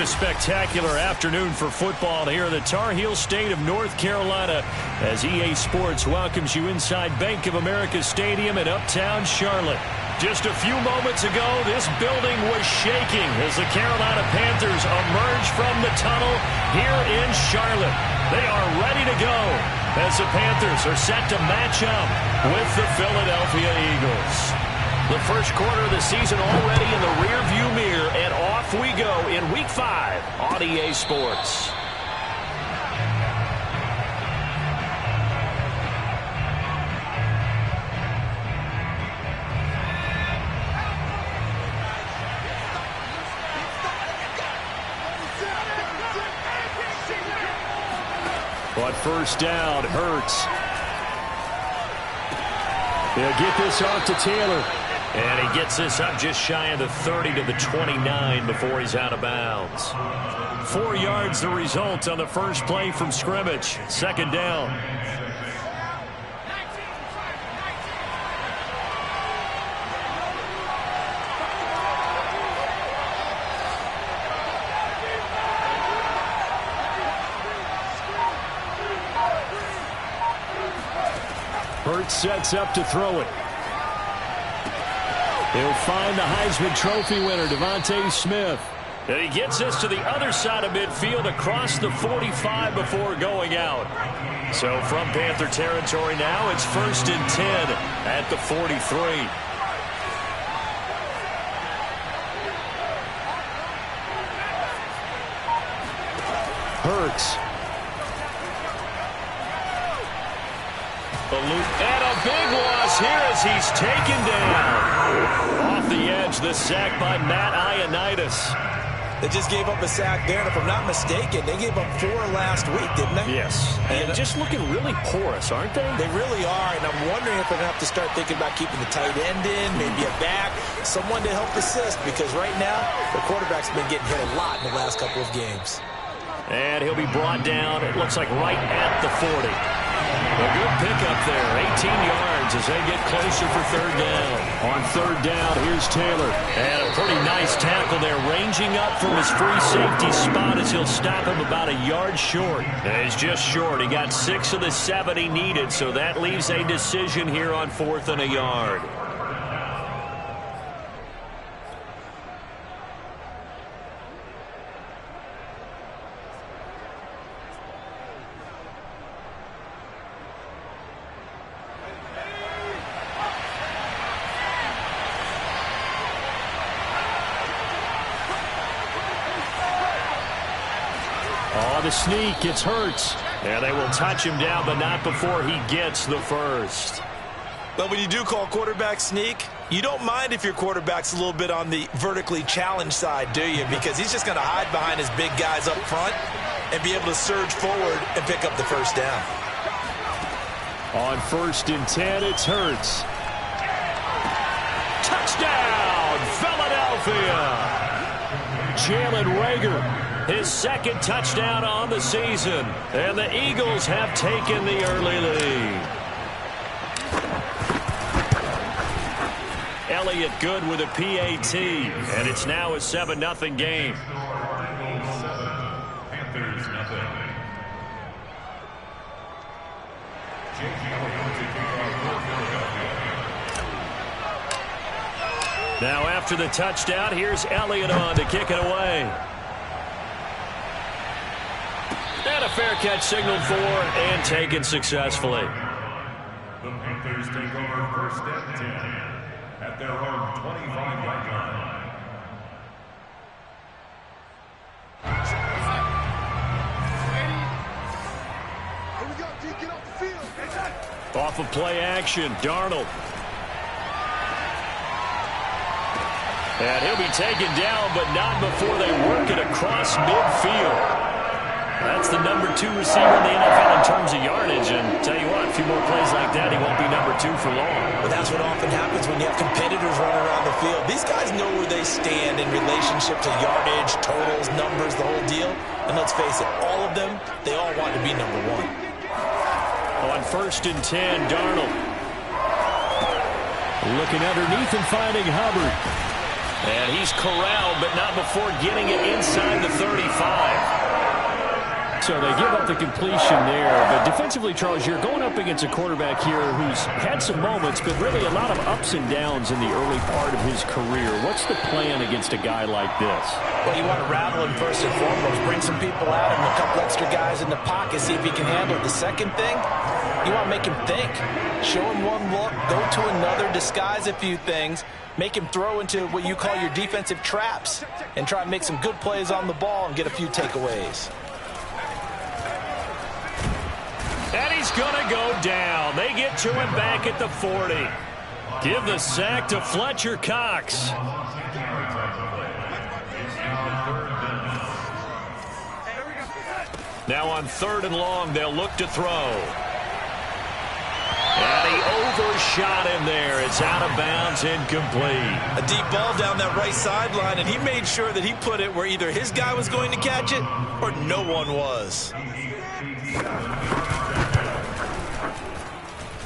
a spectacular afternoon for football here in the Tar Heel state of North Carolina as EA Sports welcomes you inside Bank of America Stadium in uptown Charlotte. Just a few moments ago, this building was shaking as the Carolina Panthers emerge from the tunnel here in Charlotte. They are ready to go as the Panthers are set to match up with the Philadelphia Eagles. The first quarter of the season already in the rearview mirror, and off we go in Week 5 on EA Sports. But first down, Hurts. They'll get this off to Taylor. And he gets this up just shy of the 30 to the 29 before he's out of bounds. 4 yards the result on the first play from scrimmage. Second down. Hurts sets up to throw it. He'll find the Heisman Trophy winner, Devontae Smith. And he gets this to the other side of midfield across the 45 before going out. So from Panther territory now, it's 1st and 10 at the 43. Hurts. And a big loss here as he's taken down. Off the edge, the sack by Matt Ioannidis. They just gave up a sack there, and if I'm not mistaken, they gave up 4 last week, didn't they? Yes. And just looking really porous, aren't they? They really are, and I'm wondering if they're going to have to start thinking about keeping the tight end in, maybe a back, someone to help assist, because right now, the quarterback's been getting hit a lot in the last couple of games. And he'll be brought down, it looks like right at the 40. A good pickup there, 18 yards as they get closer for third down. On third down, here's Taylor. And a pretty nice tackle there, ranging up from his free safety spot as he'll stop him about a yard short. And he's just short. He got 6 of the 7 he needed, so that leaves a decision here on 4th and a yard. The sneak, it's Hurts. And they will touch him down, but not before he gets the first. But when you do call quarterback sneak, you don't mind if your quarterback's a little bit on the vertically challenged side, do you? Because he's just going to hide behind his big guys up front and be able to surge forward and pick up the first down. On 1st and 10, it's Hurts. Touchdown, Philadelphia! Jalen Reagor. His 2nd touchdown on the season. And the Eagles have taken the early lead. Elliott good with a PAT. And it's now a 7-0 game. Panthers nothing. Now after the touchdown, here's Elliott on to kick it away. And a fair catch signaled for and taken successfully. The Panthers take over 1st and 10 at their own 25-yard line. Here we go, D. Get off the field. Off of play action, Darnold. And he'll be taken down, but not before they work it across midfield. That's the number 2 receiver in the NFL in terms of yardage. And tell you what, a few more plays like that, he won't be number 2 for long. But that's what often happens when you have competitors running around the field. These guys know where they stand in relationship to yardage, totals, numbers, the whole deal. And let's face it, all of them, they all want to be number 1. On 1st and 10, Darnold. Looking underneath and finding Hubbard. And he's corralled, but not before getting it inside the 35. So they give up the completion there. But defensively, Charles, you're going up against a quarterback here who's had some moments, but really a lot of ups and downs in the early part of his career. What's the plan against a guy like this? Well, you want to rattle him first and foremost. Bring some people at him, a couple extra guys in the pocket, see if he can handle it. The second thing, you want to make him think. Show him one look, go to another, disguise a few things, make him throw into what you call your defensive traps, and try and make some good plays on the ball and get a few takeaways. And he's going to go down. They get to him back at the 40. Give the sack to Fletcher Cox. Now on 3rd and long, they'll look to throw. And he overshot him there. It's out of bounds, incomplete. A deep ball down that right sideline, and he made sure that he put it where either his guy was going to catch it or no one was.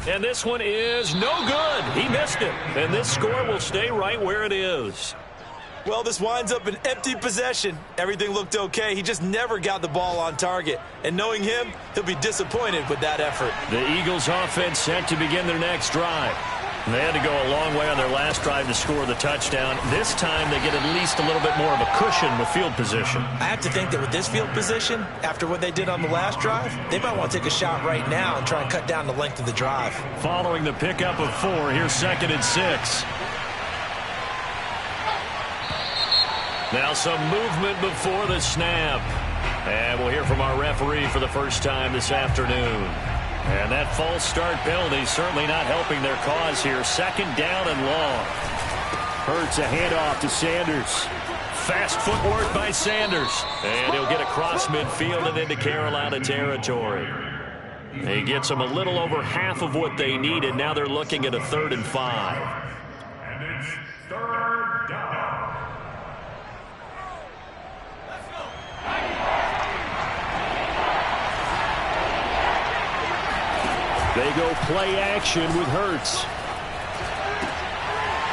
And this one is no good. He missed it. And this score will stay right where it is. Well, this winds up an empty possession. Everything looked okay. He just never got the ball on target. And knowing him, he'll be disappointed with that effort. The Eagles offense set to begin their next drive. They had to go a long way on their last drive to score the touchdown. This time they get at least a little bit more of a cushion with field position. I have to think that with this field position, after what they did on the last drive, they might want to take a shot right now and try and cut down the length of the drive. Following the pickup of 4, here's 2nd and 6. Now some movement before the snap. And we'll hear from our referee for the first time this afternoon. And that false start penalty certainly not helping their cause here. 2nd down and long. Hurts a handoff to Sanders. Fast footwork by Sanders. And he'll get across midfield and into Carolina territory. He gets them a little over half of what they needed. Now they're looking at a 3rd and 5. And it's 3rd down. They go play action with Hurts.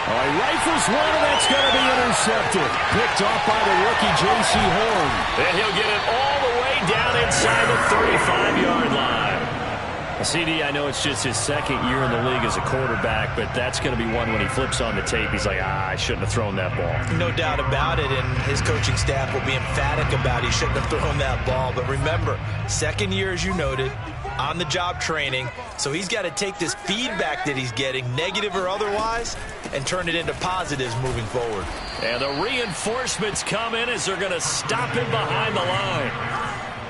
He rifles one, and that's going to be intercepted. Picked off by the rookie, J.C. Horn. And he'll get it all the way down inside the 35-yard line. CD, I know it's just his 2nd year in the league as a quarterback, but that's going to be one when he flips on the tape. He's like, I shouldn't have thrown that ball. No doubt about it, and his coaching staff will be emphatic about he shouldn't have thrown that ball. But remember, 2nd year, as you noted, on-the-job training, so he's got to take this feedback that he's getting, negative or otherwise, and turn it into positives moving forward. And the reinforcements come in as they're going to stop him behind the line.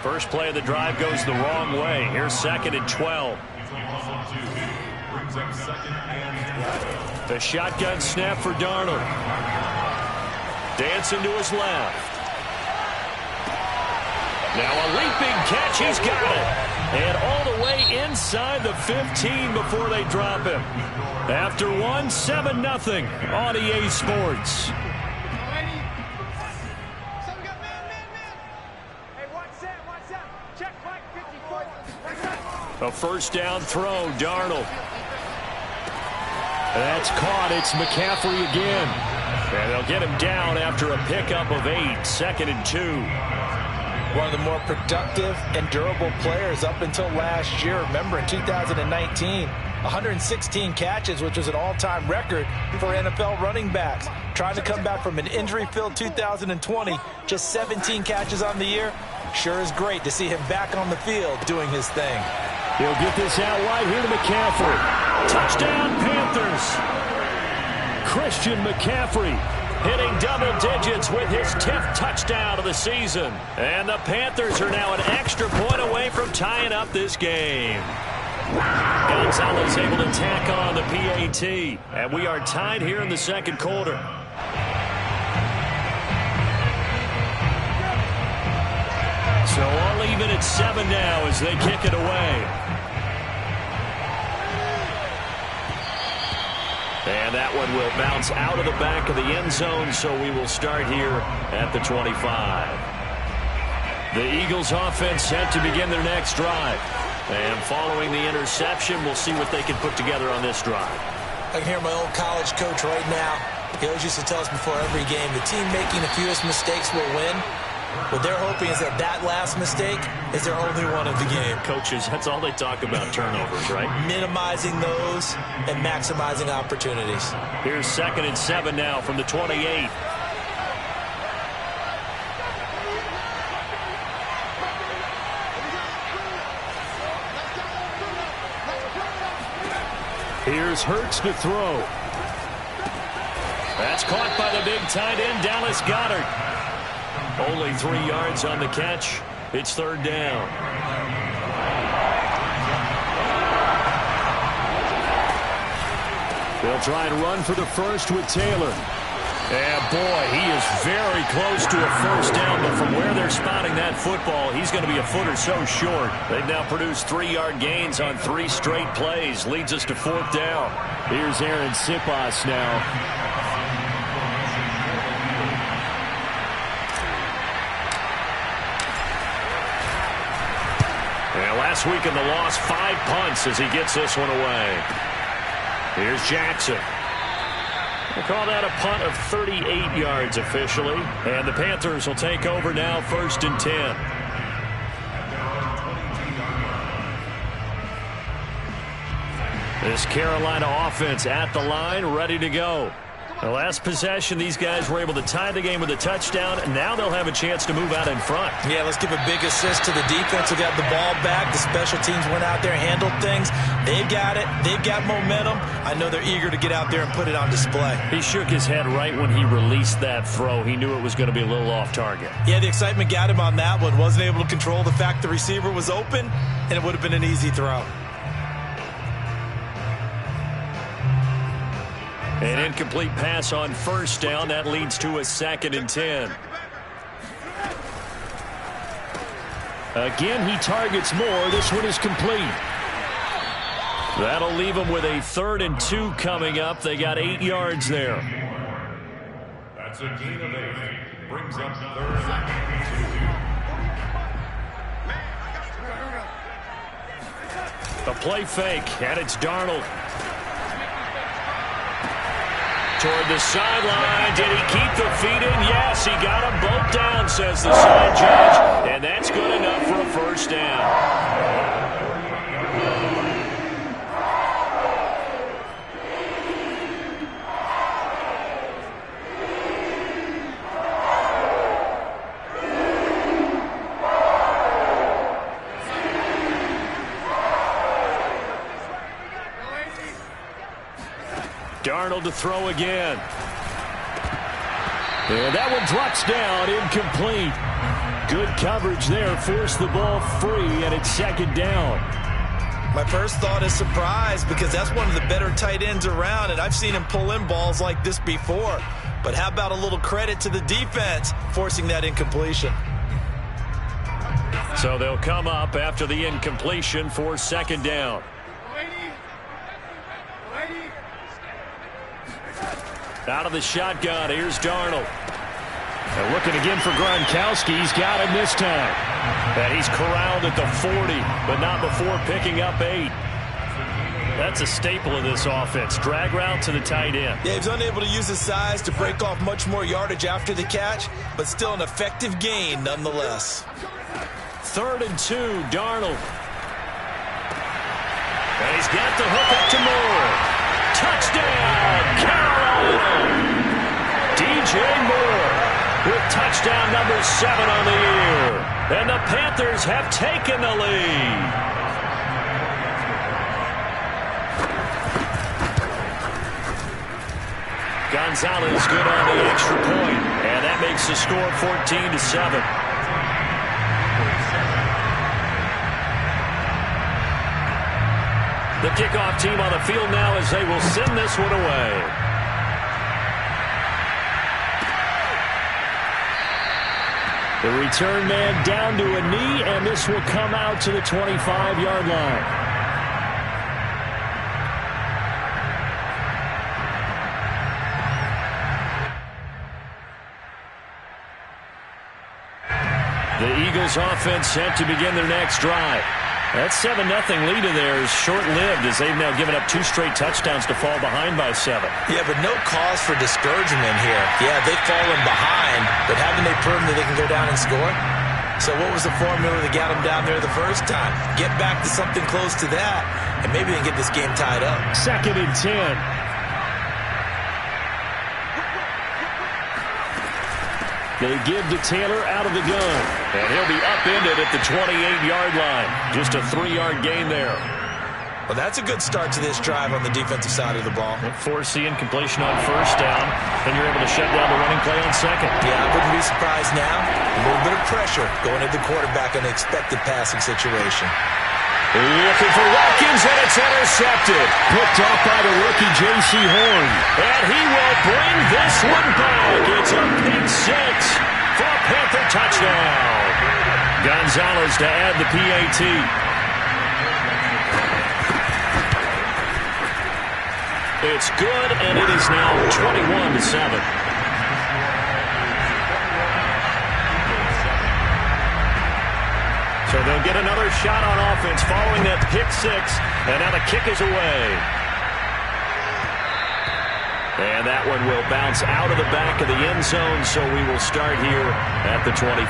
First play of the drive goes the wrong way. Here's 2nd and 12. The shotgun snap for Darnold. Dancing to his left. Now a leaping catch. He's got it. And all the way inside the 15 before they drop him. After one, 7-0 on EA Sports. A 1st down throw, Darnold. That's caught. It's McCaffrey again. And they'll get him down after a pickup of 8. 2nd and 2. One of the more productive and durable players up until last year. Remember, in 2019, 116 catches, which was an all-time record for NFL running backs. Trying to come back from an injury-filled 2020, just 17 catches on the year. Sure is great to see him back on the field doing his thing. He'll get this out wide here to McCaffrey. Touchdown, Panthers. Christian McCaffrey hitting double digits with his 10th touchdown of the season. And the Panthers are now an extra point away from tying up this game. Gonzalez able to tack on the PAT. And we are tied here in the 2nd quarter. So all even at 7 now as they kick it away. And that one will bounce out of the back of the end zone, so we will start here at the 25. The Eagles offense set to begin their next drive. And following the interception, we'll see what they can put together on this drive. I can hear my old college coach right now. He always used to tell us before every game, the team making the fewest mistakes will win. What they're hoping is that that last mistake is their only one of the game. Coaches, that's all they talk about, turnovers, right? Minimizing those and maximizing opportunities. Here's 2nd and 7 now from the 28. Here's Hurts to throw. That's caught by the big tight end, Dallas Goedert. Only 3 yards on the catch. It's 3rd down. They'll try and run for the first with Taylor. And boy, he is very close to a first down, but from where they're spotting that football, he's going to be a foot or so short. They've now produced 3-yard gains on 3 straight plays. Leads us to 4th down. Here's Aaron Sipas now. And last week in the loss, 5 punts as he gets this one away. Here's Jackson. We'll call that a punt of 38 yards officially. And the Panthers will take over now, 1st and 10. This Carolina offense at the line, ready to go. The last possession, these guys were able to tie the game with a touchdown, and now they'll have a chance to move out in front. Yeah, let's give a big assist to the defense who got the ball back. The special teams went out there, handled things. They've got it. They've got momentum. I know they're eager to get out there and put it on display. He shook his head right when he released that throw. He knew it was going to be a little off target. Yeah, the excitement got him on that one. Wasn't able to control the fact the receiver was open, and it would have been an easy throw. An incomplete pass on 1st down. That leads to a 2nd and 10. Again, he targets more. This one is complete. That'll leave him with a 3rd and 2 coming up. They got 8 yards there. That's a gain of 8. Brings up 3rd and 2. A play fake, and it's Darnold. Toward the sideline. Did he keep the feet in? Yes, he got them both down, says the side judge. And that's good enough for a first down. Darnold to throw again. And that one drops down, incomplete. Good coverage there, forced the ball free, and it's 2nd down. My first thought is surprise because that's one of the better tight ends around, and I've seen him pull in balls like this before. But how about a little credit to the defense forcing that incompletion? So they'll come up after the incompletion for 2nd down. Out of the shotgun, here's Darnold. And looking again for Gronkowski. He's got him this time. And he's corralled at the 40, but not before picking up 8. That's a staple of this offense. Drag route to the tight end. Yeah, he's unable to use his size to break off much more yardage after the catch, but still an effective gain nonetheless. 3rd and 2, Darnold. And he's got the hook up to Moore. Touchdown, Carolina! DJ Moore with touchdown number 7 on the year. And the Panthers have taken the lead. Gonzalez good on the extra point. And that makes the score 14-7. The kickoff team on the field now as they will send this one away. The return man down to a knee, and this will come out to the 25-yard line. The Eagles offense set to begin their next drive. That 7-0 lead of theirs is short-lived as they've now given up 2 straight touchdowns to fall behind by 7. Yeah, but no cause for discouragement here. Yeah, they've fallen behind, but haven't they proven that they can go down and score? So what was the formula that got them down there the first time? Get back to something close to that, and maybe they can get this game tied up. 2nd and 10. They give to Taylor out of the gun, and he'll be upended at the 28-yard line. Just a 3-yard gain there. Well, that's a good start to this drive on the defensive side of the ball. Force the incompletion on 1st down, and you're able to shut down the running play on 2nd. Yeah, I wouldn't be surprised now. A little bit of pressure going at the quarterback in the expected passing situation. Looking for Watkins, and it's intercepted. Picked off by the rookie J.C. Horn. And he will bring this one back. It's a pick 6 for a Panther touchdown. Gonzalez to add the PAT. It's good, and it is now 21-7. So they'll get another shot on offense following that pick 6, and now the kick is away. And that one will bounce out of the back of the end zone, so we will start here at the 25.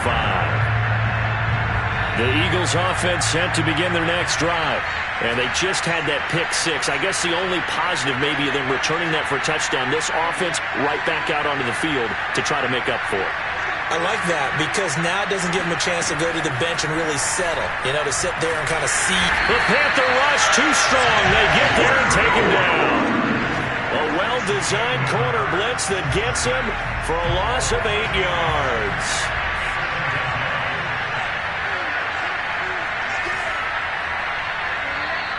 The Eagles offense set to begin their next drive. And they just had that pick 6. I guess the only positive maybe of them returning that for a touchdown. This offense right back out onto the field to try to make up for it. I like that because now it doesn't give them a chance to go to the bench and really settle. You know, to sit there and kind of see. The Panther rush too strong. They get there and take him down. A well-designed corner blitz that gets him for a loss of 8 yards.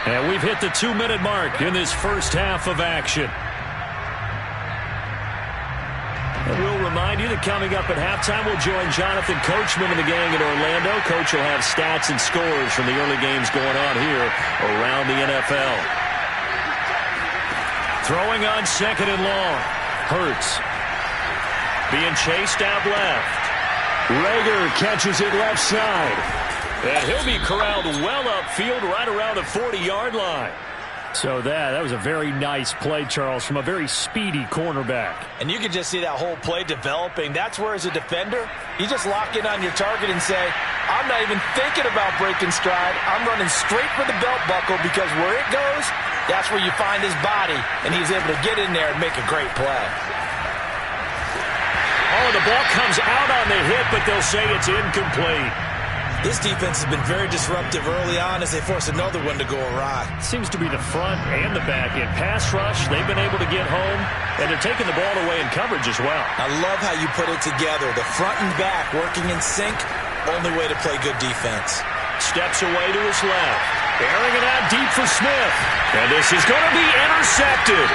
And we've hit the 2-minute mark in this first half of action. And we'll remind you that coming up at halftime, we'll join Jonathan Coachman and the gang in Orlando. Coach will have stats and scores from the early games going on here around the NFL. Throwing on 2nd and long. Hurts. Being chased out left. Rager catches it left side. And he'll be corralled well upfield right around the 40-yard line. So that was a very nice play, Charles, from a very speedy cornerback. And you can just see that whole play developing. That's where, as a defender, you just lock in on your target and say, I'm not even thinking about breaking stride. I'm running straight for the belt buckle because where it goes, that's where you find his body. And he's able to get in there and make a great play. Oh, the ball comes out on the hit, but they'll say it's incomplete. This defense has been very disruptive early on as they force another one to go awry. Seems to be the front and the back end. Pass rush, they've been able to get home, and they're taking the ball away in coverage as well. I love how you put it together. The front and back working in sync, only way to play good defense. Steps away to his left. Airing it out deep for Smith. And this is going to be intercepted.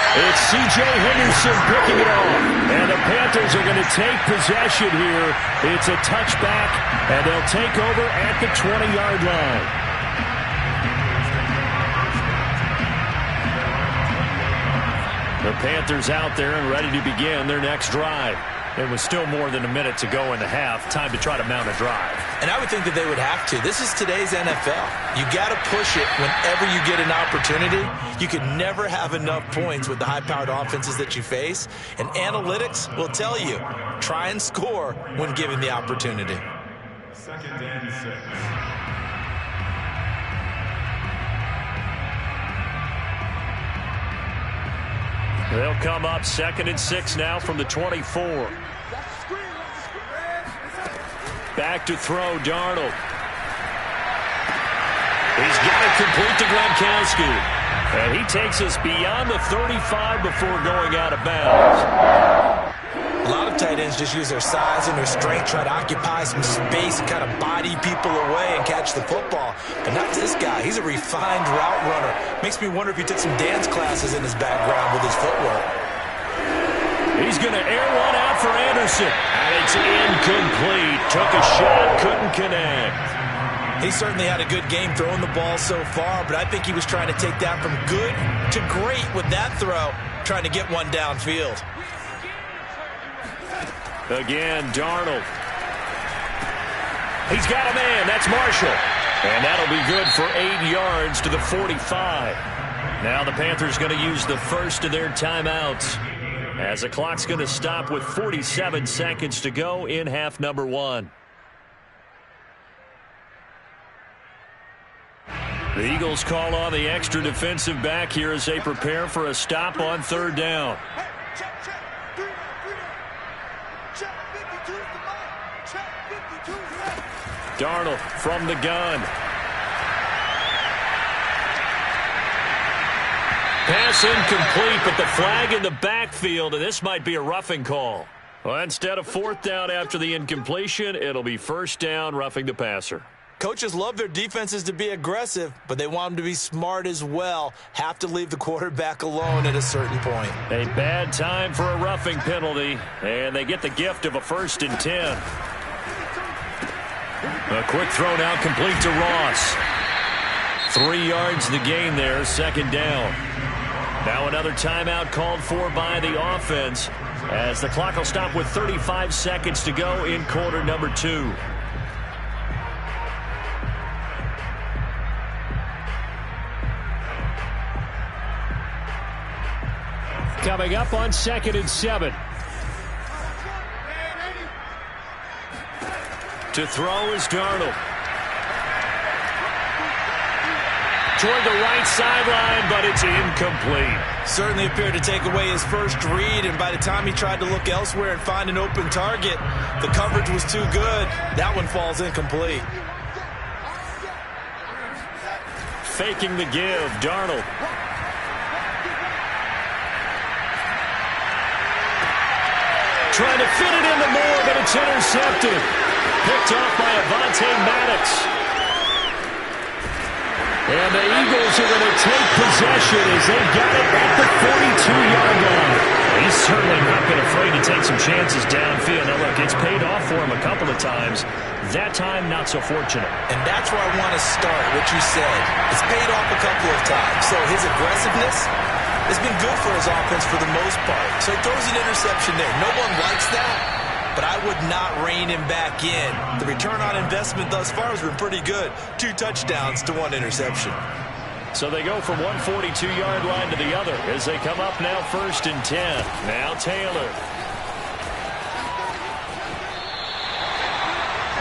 It's C.J. Henderson picking it off. And the Panthers are going to take possession here. It's a touchback, and they'll take over at the 20-yard line. The Panthers out there and ready to begin their next drive. It was still more than a minute to go in the half. Time to try to mount a drive. And I would think that they would have to. This is today's NFL. You got to push it whenever you get an opportunity. You can never have enough points with the high-powered offenses that you face. And analytics will tell you, try and score when given the opportunity. 2nd and 6. They'll come up 2nd and 6 now from the 24. Back to throw, Darnold. He's got it complete to Gronkowski. And he takes us beyond the 35 before going out of bounds. A lot of tight ends just use their size and their strength, try to occupy some space and kind of body people away and catch the football. But not this guy. He's a refined route runner. Makes me wonder if he took some dance classes in his background with his footwork. He's going to air one out for Anderson. And it's incomplete. Took a shot, couldn't connect. He certainly had a good game throwing the ball so far, but I think he was trying to take that from good to great with that throw, trying to get one downfield. Again, Darnold. He's got a man. That's Marshall. And that'll be good for 8 yards to the 45. Now the Panthers going to use the first of their timeouts, as the clock's going to stop with 47 seconds to go in half number 1. The Eagles call on the extra defensive back here as they prepare for a stop on 3rd down. Darnold from the gun. Pass incomplete, but the flag in the backfield, and this might be a roughing call. Well, instead of 4th down after the incompletion, it'll be 1st down, roughing the passer. Coaches love their defenses to be aggressive, but they want them to be smart as well. Have to leave the quarterback alone at a certain point. A bad time for a roughing penalty, and they get the gift of a 1st and 10. A quick throw now complete to Ross. 3 yards the gain there, 2nd down. Now another timeout called for by the offense, as the clock will stop with 35 seconds to go in quarter number 2. Coming up on 2nd and 7. To throw is Darnold. Toward the right sideline, but it's incomplete. Certainly appeared to take away his first read, and by the time he tried to look elsewhere and find an open target, the coverage was too good. That one falls incomplete. Faking the give, Darnold. Trying to fit it into Moore, but it's intercepted. Picked off by Avonte Maddox. And the Eagles are going to take possession as they've got it at the 42-yard line. He's certainly not been afraid to take some chances downfield. Now, look, it's paid off for him a couple of times. That time, not so fortunate. And that's where I want to start, what you said. It's paid off a couple of times. So his aggressiveness has been good for his offense for the most part. So he throws an interception there. No one likes that, but I would not rein him back in. The return on investment thus far has been pretty good. 2 touchdowns to 1 interception. So they go from one 42-yard line to the other as they come up now 1st and 10. Now Taylor.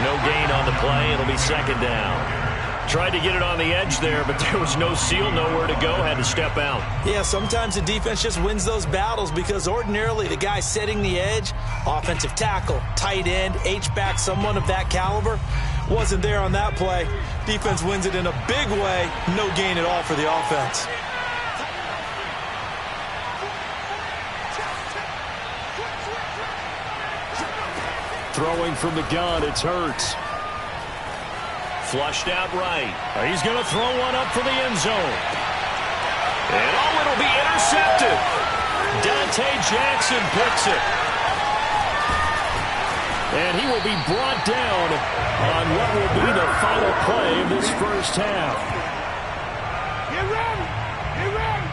No gain on the play. It'll be 2nd down. Tried to get it on the edge there, but there was no seal, nowhere to go, had to step out. Yeah, sometimes the defense just wins those battles because ordinarily the guy setting the edge, offensive tackle, tight end, H-back, someone of that caliber, wasn't there on that play. Defense wins it in a big way. No gain at all for the offense. Throwing from the gun, it's Hurts. Flushed out right. He's going to throw one up for the end zone. And it'll be intercepted. Dante Jackson picks it. And he will be brought down on what will be the final play of this first half. Get ready! Get ready!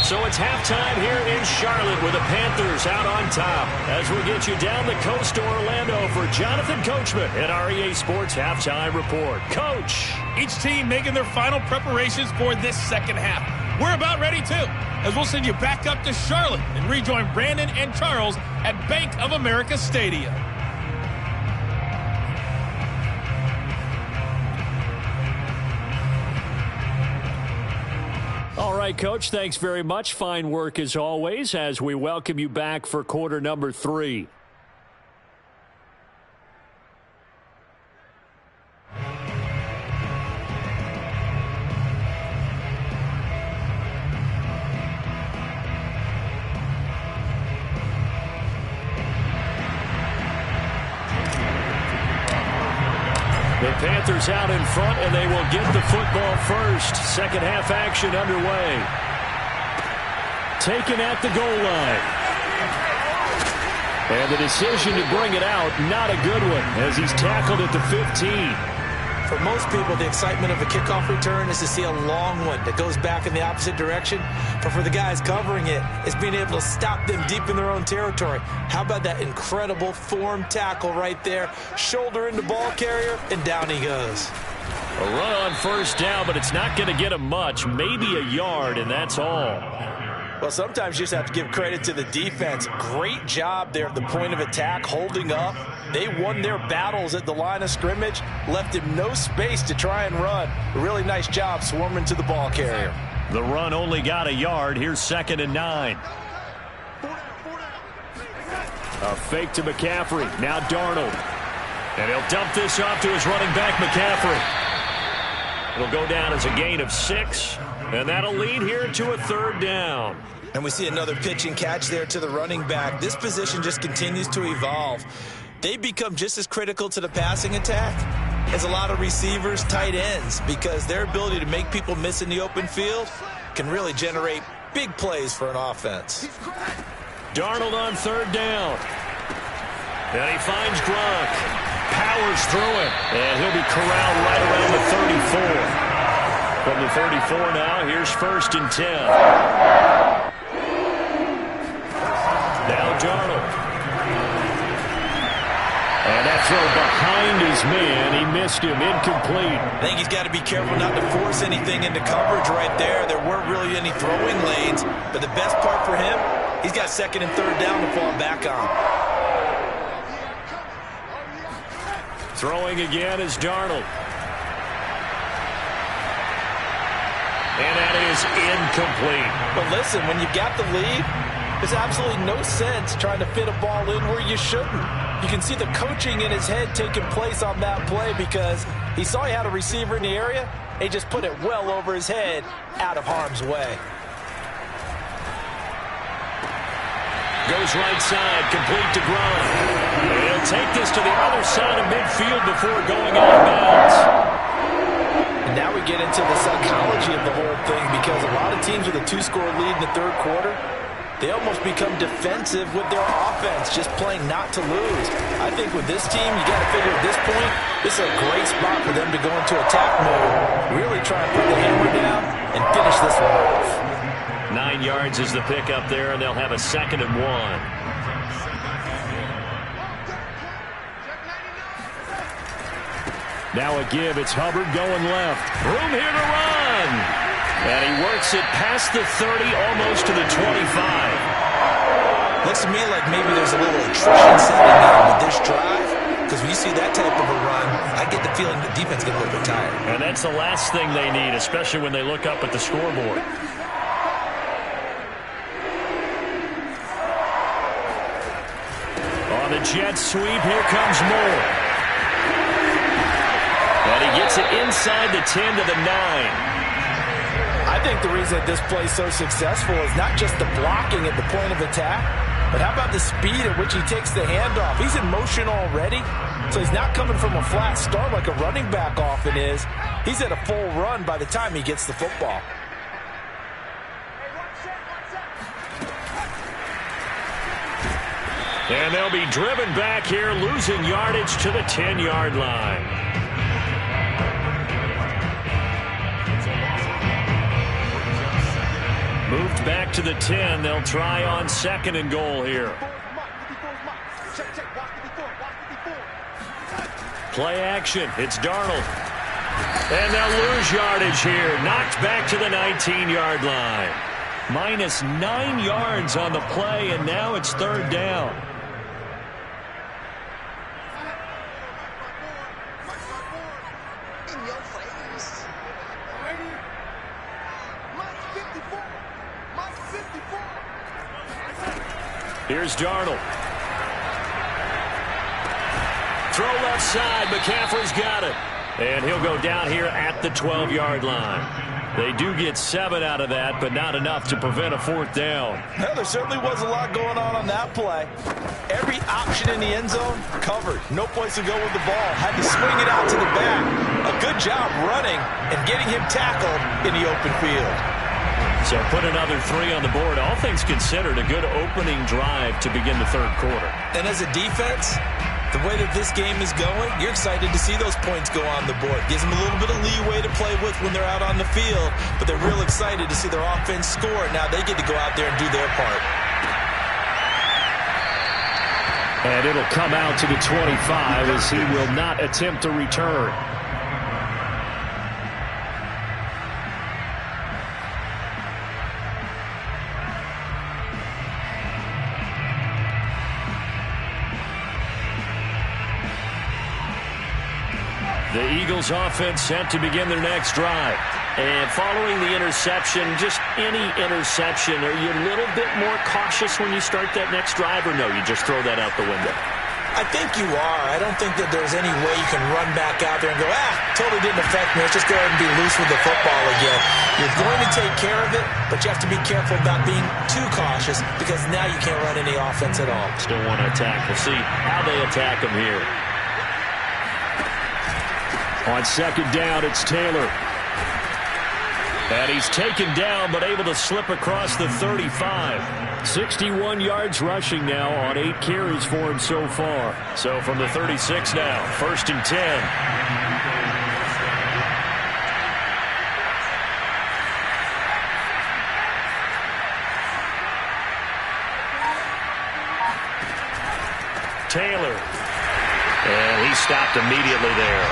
So it's halftime here in Charlotte with the Panthers out on top. As we get you down the coast to Orlando for Jonathan Coachman at our EA Sports Halftime Report. Coach! Each team making their final preparations for this second half. We're about ready too, as we'll send you back up to Charlotte and rejoin Brandon and Charles at Bank of America Stadium. All right, Coach, thanks very much. Fine work as always as we welcome you back for quarter number 3. The Panthers out in front, and they will get the football first. Second half action underway. Taken at the goal line. And the decision to bring it out, not a good one, as he's tackled at the 15. For most people, the excitement of a kickoff return is to see a long one that goes back in the opposite direction. But for the guys covering it, it's being able to stop them deep in their own territory. How about that incredible form tackle right there? Shoulder into ball carrier, and down he goes. A run on first down, but it's not going to get him much. Maybe a yard, and that's all. Well, sometimes you just have to give credit to the defense. Great job there at the point of attack, holding up. They won their battles at the line of scrimmage, left him no space to try and run. A really nice job swarming to the ball carrier. The run only got a yard. Here's 2nd and 9. A fake to McCaffrey. Now Darnold. And he'll dump this off to his running back, McCaffrey. It'll go down as a gain of 6, and that'll lead here to a 3rd down. And we see another pitch and catch there to the running back. This position just continues to evolve. They become just as critical to the passing attack as a lot of receivers, tight ends, because their ability to make people miss in the open field can really generate big plays for an offense. Darnold on 3rd down. And he finds Gronk. Powers through it. And he'll be corralled right around the 34. From the 34 now, here's 1st and 10. Now Darnold. And that throw behind his man. He missed him. Incomplete. I think he's got to be careful not to force anything into coverage right there. There weren't really any throwing lanes. But the best part for him, he's got 2nd and 3rd down to fall back on. Throwing again is Darnold. And that is incomplete. But listen, when you've got the lead, there's absolutely no sense trying to fit a ball in where you shouldn't. You can see the coaching in his head taking place on that play because he saw he had a receiver in the area. He just put it well over his head, out of harm's way. Goes right side, complete to Gronk. He'll take this to the other side of midfield before going out of bounds. And now we get into the psychology of the whole thing because a lot of teams with a 2-score lead in the 3rd quarter, they almost become defensive with their offense, just playing not to lose. I think with this team, you got to figure at this point, this is a great spot for them to go into attack mode, really try and put the hammer down and finish this one off. 9 yards is the pickup there, and they'll have a 2nd and 1. Now a give. It's Hubbard going left. Room here to run. And he works it past the 30, almost to the 25. Looks to me like maybe there's a little attrition setting in with this drive. Because when you see that type of a run, I get the feeling the defense gets a little bit tired. And that's the last thing they need, especially when they look up at the scoreboard. On the jet sweep, here comes Moore. And he gets it inside the 10 to the 9. I think the reason that this play is so successful is not just the blocking at the point of attack, but how about the speed at which he takes the handoff? He's in motion already, so he's not coming from a flat start like a running back often is. He's at a full run by the time he gets the football. And they'll be driven back here, losing yardage to the 10-yard line. Moved back to the 10. They'll try on 2nd and goal here. Play action. It's Darnold. And they'll lose yardage here. Knocked back to the 19-yard line. Minus 9 yards on the play, and now it's 3rd down. Here's Darnold. Throw left side. McCaffrey's got it. And he'll go down here at the 12-yard line. They do get 7 out of that, but not enough to prevent a 4th down. Well, there certainly was a lot going on that play. Every option in the end zone covered. No place to go with the ball. Had to swing it out to the back. A good job running and getting him tackled in the open field. So put another 3 on the board. All things considered, a good opening drive to begin the 3rd quarter. And as a defense, The way that this game is going, you're excited to see those points go on the board. Gives them a little bit of leeway to play with when they're out on the field, but they're real excited to see their offense score. Now they get to go out there and do their part. And it'll come out to the 25 as he will not attempt a return. The Eagles offense set to begin their next drive. And following the interception, just any interception, are you a little bit more cautious when you start that next drive, or no, you just throw that out the window? I think you are. I don't think that there's any way you can run back out there and go, totally didn't affect me. Let's just go ahead and be loose with the football again. You're going to take care of it, but you have to be careful about being too cautious because now you can't run any offense at all. Still want to attack. We'll see how they attack him here. On second down, it's Taylor. And he's taken down, but able to slip across the 35. 61 yards rushing now on 8 carries for him so far. So from the 36 now, 1st and 10. Taylor. And he stopped immediately there.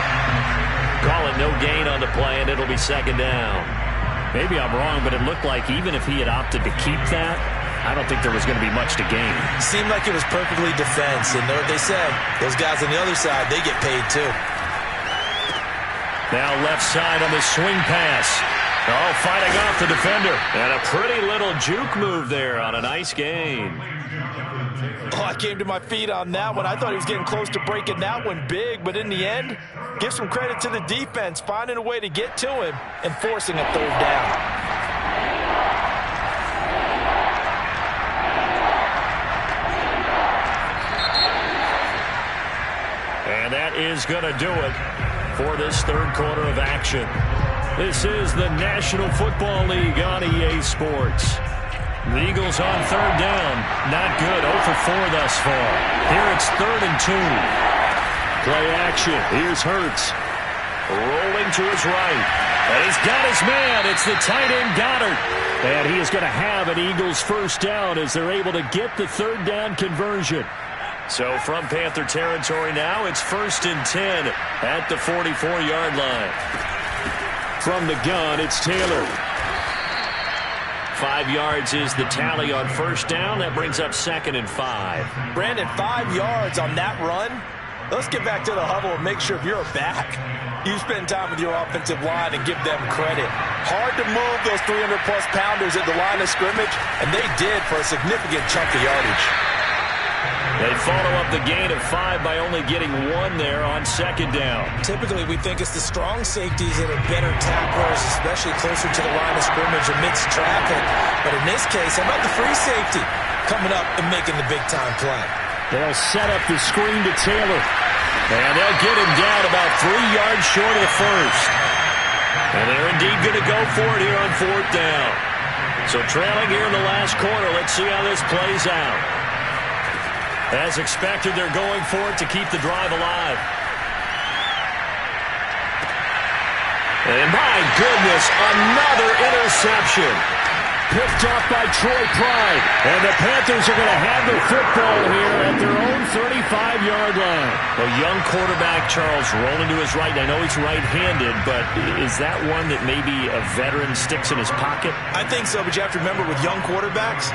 Call it no gain on the play, and it'll be second down. Maybe I'm wrong, but it looked like even if he had opted to keep that, I don't think there was going to be much to gain. Seemed like it was perfectly defense. And know what they said? Those guys on the other side, they get paid too. Now left side on the swing pass. Oh, fighting off the defender. And a pretty little juke move there on a nice gain. Oh, I came to my feet on that one. I thought he was getting close to breaking that one big, but in the end, give some credit to the defense, finding a way to get to him and forcing a third down. And that is going to do it for this third quarter of action. This is the National Football League on EA Sports. The Eagles on third down. Not good. 0 for 4 thus far. Here it's 3rd and 2. Play action. Here's Hurts. Rolling to his right. And he's got his man. It's the tight end Goddard. And he is going to have an Eagles first down as they're able to get the third down conversion. So from Panther territory now, it's 1st and 10 at the 44-yard line. From the gun, it's Taylor. 5 yards is the tally on first down. That brings up 2nd and 5. Brandon, 5 yards on that run. Let's get back to the huddle and make sure if you're a back, you spend time with your offensive line and give them credit. Hard to move those 300-plus pounders at the line of scrimmage, and they did for a significant chunk of yardage. They follow up the gain of 5 by only getting 1 there on second down. Typically, we think it's the strong safeties that are better tacklers, especially closer to the line of scrimmage amidst traffic. But in this case, how about the free safety coming up and making the big-time play? They'll set up the screen to Taylor. And they'll get him down about 3 yards short of the first. And they're indeed going to go for it here on 4th down. So trailing here in the last quarter, let's see how this plays out. As expected, they're going for it to keep the drive alive. And my goodness, another interception. Picked up by Troy Pride. And the Panthers are going to have the football here at their own 35-yard line. A young quarterback, Charles, rolling to his right. I know he's right-handed, but is that one that maybe a veteran sticks in his pocket? I think so, but you have to remember with young quarterbacks,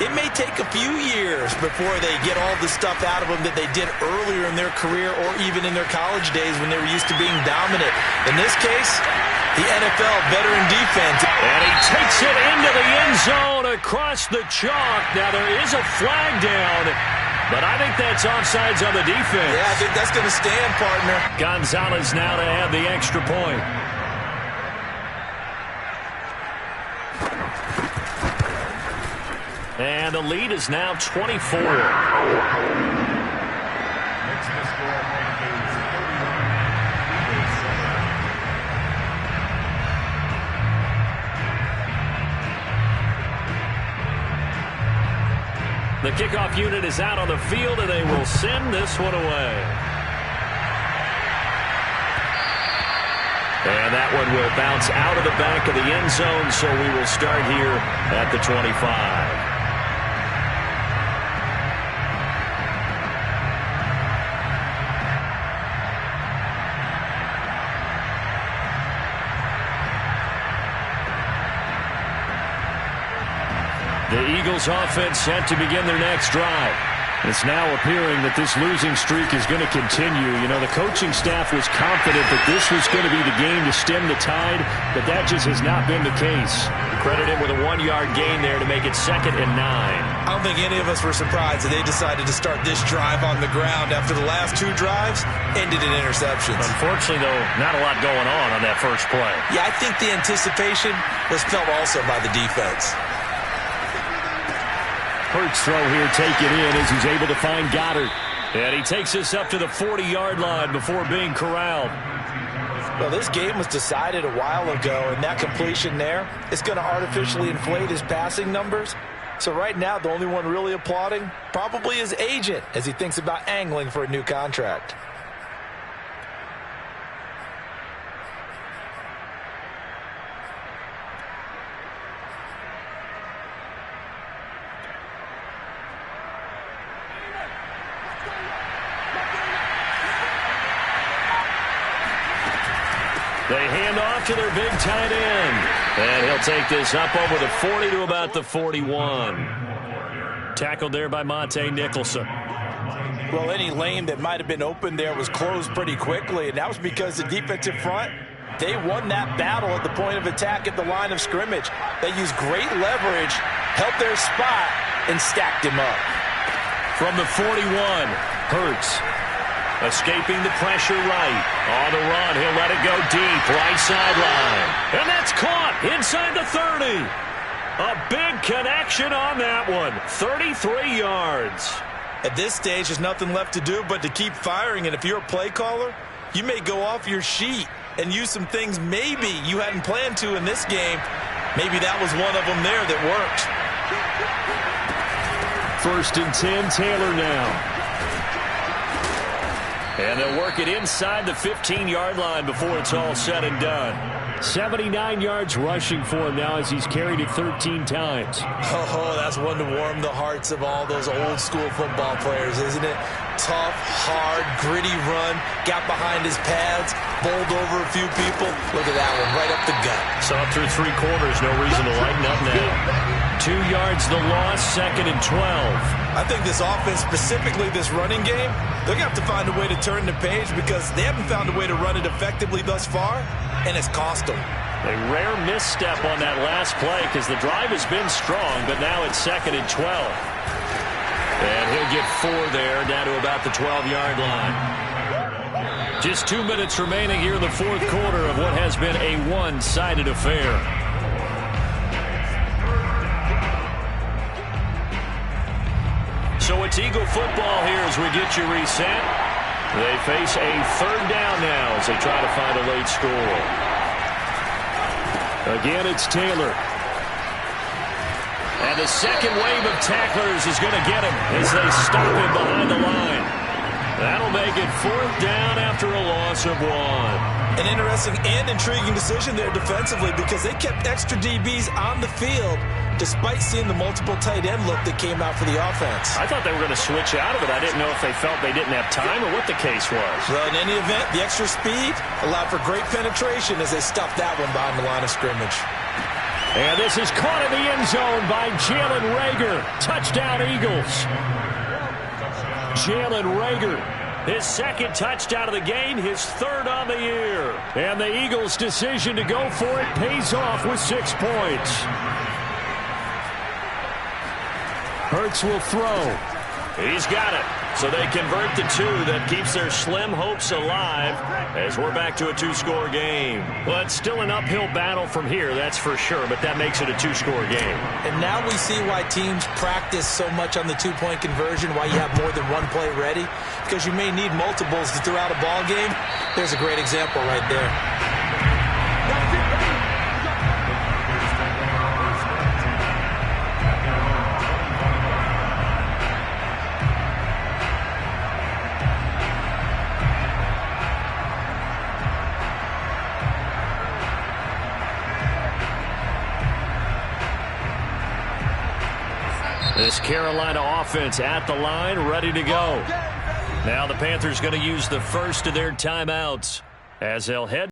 it may take a few years before they get all the stuff out of them that they did earlier in their career or even in their college days when they were used to being dominant. In this case, the NFL veteran defense. And he takes it into the end zone across the chalk. Now there is a flag down, but I think that's offsides on the defense. Yeah, I think that's going to stand, partner. Gonzalez now to have the extra point. And the lead is now 24. The kickoff unit is out on the field, and they will send this one away. And that one will bounce out of the back of the end zone, so we will start here at the 25. The Eagles offense set to begin their next drive. It's now appearing that this losing streak is going to continue. You know, the coaching staff was confident that this was going to be the game to stem the tide, but that just has not been the case. Credit him with a 1-yard gain there to make it 2nd and 9. I don't think any of us were surprised that they decided to start this drive on the ground after the last 2 drives ended in interceptions. Unfortunately, though, not a lot going on that first play. Yeah, I think the anticipation was felt also by the defense. Hurts throw here, take it in as he's able to find Goddard. And he takes us up to the 40-yard line before being corralled. Well, this game was decided a while ago, and that completion there is going to artificially inflate his passing numbers. So right now, the only one really applauding probably his agent as he thinks about angling for a new contract. They hand off to their big tight end. And he'll take this up over the 40 to about the 41. Tackled there by Monte Nicholson. Well, any lane that might have been open there was closed pretty quickly, and that was because the defensive front, they won that battle at the point of attack at the line of scrimmage. They used great leverage, helped their spot, and stacked him up. From the 41, Hurts. Escaping the pressure right. On the run, he'll let it go deep, right sideline. And that's caught inside the 30. A big connection on that one. 33 yards. At this stage, there's nothing left to do but to keep firing. And if you're a play caller, you may go off your sheet and use some things maybe you hadn't planned to in this game. Maybe that was one of them there that worked. 1st and 10, Taylor now. And they'll work it inside the 15-yard line before it's all said and done. 79 yards rushing for him now as he's carried it 13 times. Oh, that's one to warm the hearts of all those old-school football players, isn't it? Tough, hard, gritty run, got behind his pads, bowled over a few people. Look at that one, right up the gut. Saw it through 3 quarters, no reason to lighten up now. 2 yards the loss, 2nd and 12. I think this offense, specifically this running game, they're going to have to find a way to turn the page because they haven't found a way to run it effectively thus far, and it's cost them. A rare misstep on that last play because the drive has been strong, but now it's 2nd and 12. And he'll get 4 there, down to about the 12-yard line. Just 2 minutes remaining here in the 4th quarter of what has been a one-sided affair. So it's Eagle football here as we get you reset. They face a 3rd down now as they try to find a late score. Again, it's Taylor. And the second wave of tacklers is going to get him as they stop him behind the line. That'll make it 4th down after a loss of 1. An interesting and intriguing decision there defensively because they kept extra DBs on the field despite seeing the multiple tight end look that came out for the offense. I thought they were going to switch out of it. I didn't know if they felt they didn't have time or what the case was. Well, in any event, the extra speed allowed for great penetration as they stuffed that one behind the line of scrimmage. And this is caught in the end zone by Jalen Reagor. Touchdown, Eagles. Jalen Reagor, his 2nd touchdown of the game, his 3rd on the year. And the Eagles' decision to go for it pays off with 6 points. Hurts will throw. He's got it. So they convert the 2. That keeps their slim hopes alive as we're back to a 2-score game. Well, it's still an uphill battle from here, that's for sure, but that makes it a 2-score game. And now we see why teams practice so much on the 2-point conversion, why you have more than one play ready, because you may need multiples to throw out a ball game. There's a great example right there. This Carolina offense at the line, ready to go. Now the Panthers going to use the first of their timeouts as they'll head